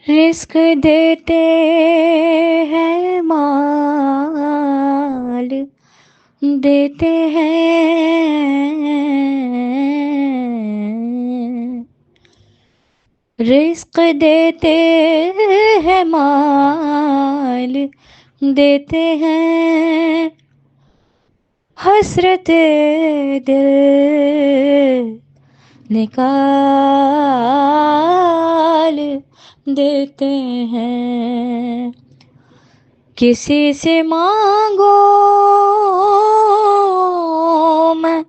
Risk देते हैं माल, देते हैं रिस्क देते हैं माल, देते हैं हसरत दिल निकाल देते हैं। किसी से मांगो मैं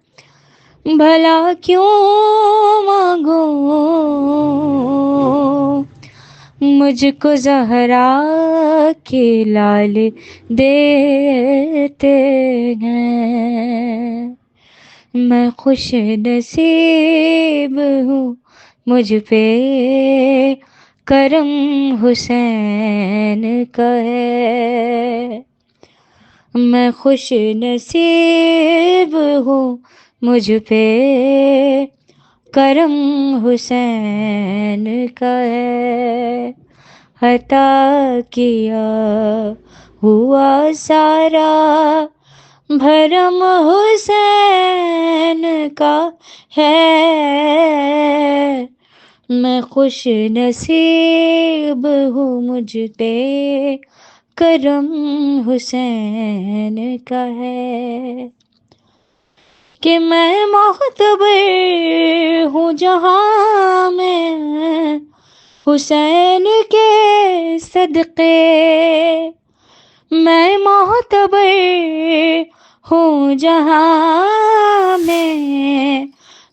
भला क्यों मांगो, मुझको ज़हरा के लाल देते हैं। मैं खुश नसीब हूँ, मुझ पे करम हुसैन का है। मैं खुश नसीब हूँ, मुझ पे करम हुसैन का है। अता किया हुआ सारा भरम हुसैन का है। मैं खुश नसीब हूँ, मुझ पे करम हुसैन का है। कि मैं मोहतबर हूँ जहाँ में हुसैन के सदक़े, मैं मोहतबर हूँ जहाँ में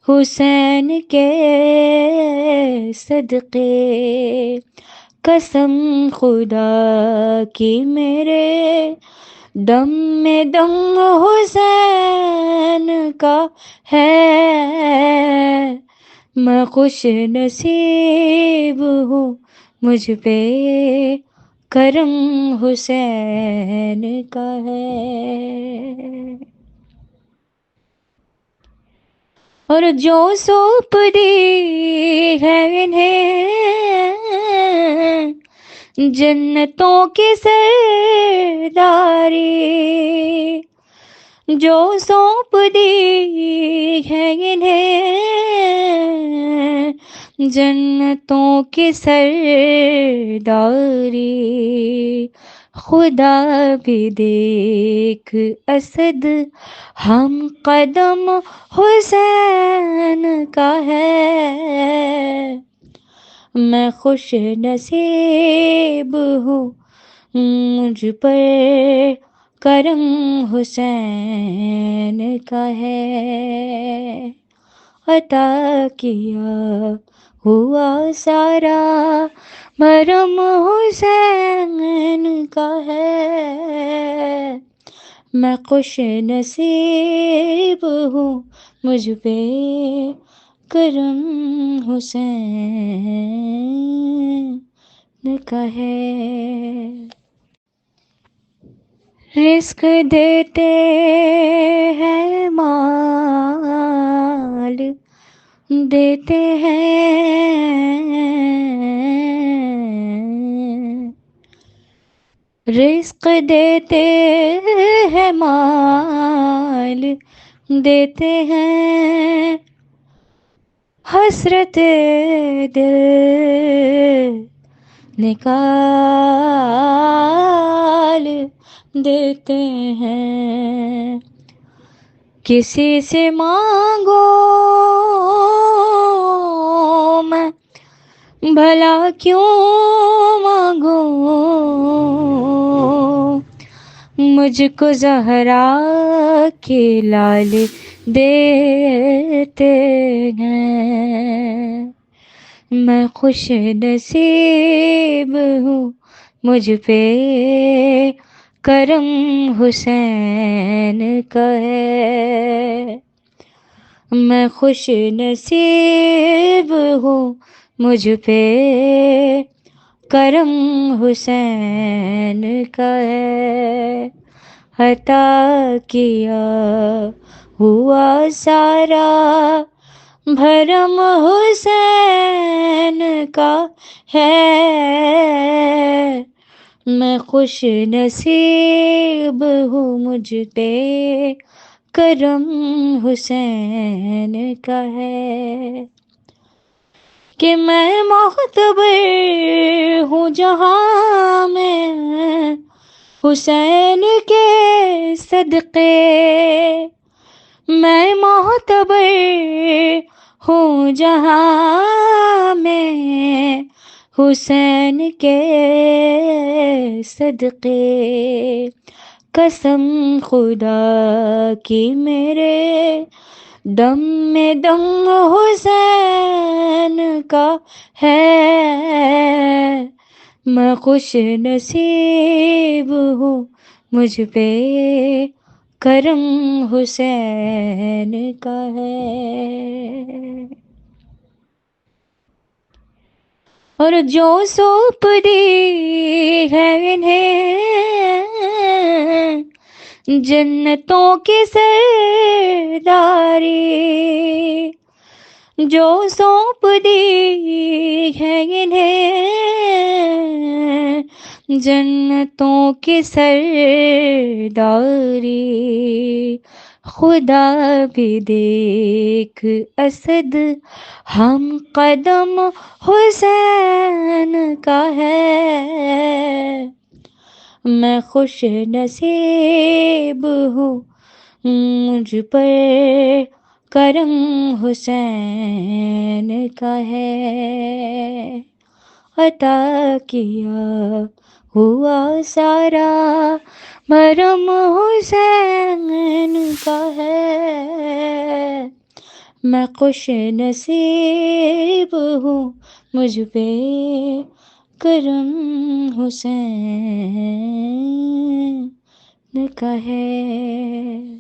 हुसैन के सदक़े। कसम खुदा की मेरे दम में दम हुसैन का है। मैं खुश नसीब हूँ, मुझ पे करम हुसैन का है। और जो सौंप दी है इन्हें जन्नतों की सरदारी, जो सौंप दी है इन्हें जन्नतों की सरदारी। खुदा भी देख असद हम कदम हुसैन का है। मैं खुश नसीब हूँ, मुझ पर करम हुसैन का है। अता किया हुआ सारा भरम हुसैन का है। मैं खुश नसीब हूँ, मुझ पे करम हुसैन का है। रिस्क देते हैं माल, देते हैं रिस्क देते हैं माल, देते हैं हसरत दिल निकाल देते हैं। किसी से मांगो मैं भला क्यों मांगो, मुझको ज़हरा के लाल देते हैं। मैं खुश नसीब हूँ, मुझ पे करम हुसैन का है। मैं खुश नसीब हूँ, मुझ पे करम हुसैन का है। अता किया हुआ सारा भरम हुसैन का है। मैं खुश नसीब हूँ, मुझ पे करम हुसैन का है। कि मैं मोहतबर हूँ जहाँ में हुसैन के सदक़े। मैं मोहतबर हूँ जहाँ में हुसैन के सदक़े। कसम खुदा की मेरे दम में दम हुसैन का है। मैं खुश नसीब हूँ, मुझ पे करम हुसैन का है। और जो सौंप दी है इन्हें जन्नतों की सरदारी, जो सौंप दी है इन्हें जन्नतों की सरदारी। खुदा भी देख असद हम कदम हुसैन का है। मैं खुश नसीब हूँ, मुझ पर करम हुसैन का है। अता किया हुआ सारा भरम हुसैन का है। मैं खुश नसीब हूँ, मुझ पे करम हुसैन का है।